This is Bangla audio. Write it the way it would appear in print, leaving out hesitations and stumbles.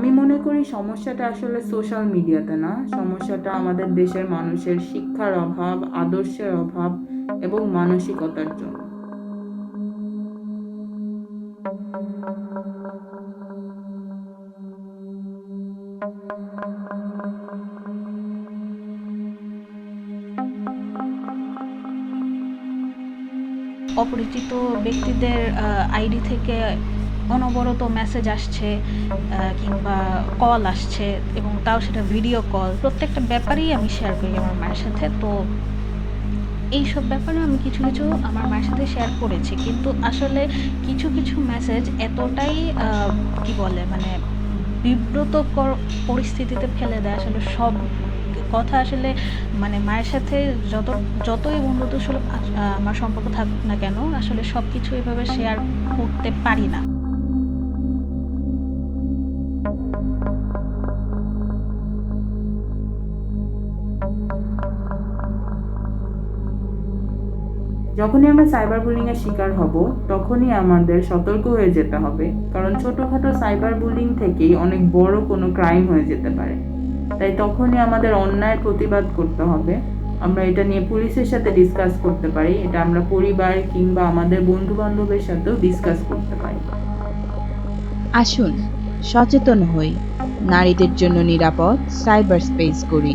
আমি মনে করি সমস্যাটা আসলে সোশ্যাল মিডিয়াতে না, সমস্যাটা আমাদের দেশের মানুষের শিক্ষার অভাব, আদর্শের অভাব এবং মানসিকতার জন্য। অপরিচিত ব্যক্তিদের আইডি থেকে অনবরত মেসেজ আসছে, কিংবা কল আসছে, এবং তাও সেটা ভিডিও কল। প্রত্যেকটা ব্যাপারেই আমি শেয়ার করি আমার মায়ের সাথে। তো এইসব ব্যাপারে আমি কিছু কিছু আমার মায়ের সাথে শেয়ার করেছি, কিন্তু আসলে কিছু কিছু মেসেজ এতটাই কি বলে মানে বিব্রতকর পরিস্থিতিতে ফেলে দেয়। আসলে সব কথা আসলে মানে মায়ের সাথে যতই বন্ধুত্বসুলভ আমার সম্পর্ক থাকুক না কেন, আসলে সব কিছু এভাবে শেয়ার করতে পারি না। যখনই আমরা সাইবার বুলিং এর শিকার হব, তখনই আমাদের সতর্ক হয়ে যেতে হবে, কারণ ছোটখাটো সাইবার বুলিং থেকেই অনেক বড় কোনো ক্রাইম হয়ে যেতে পারে। তাই তখনই আমাদের অন্যায়ের প্রতিবাদ করতে হবে। আমরা এটা নিয়ে পুলিশের সাথে ডিসকাস করতে পারি, এটা আমরা পরিবার কিংবা আমাদের বন্ধু বান্ধবের সাথেও ডিসকাস করতে পারি। আসুন সচেতন হই, নারীদের জন্য নিরাপদ সাইবার স্পেস করি।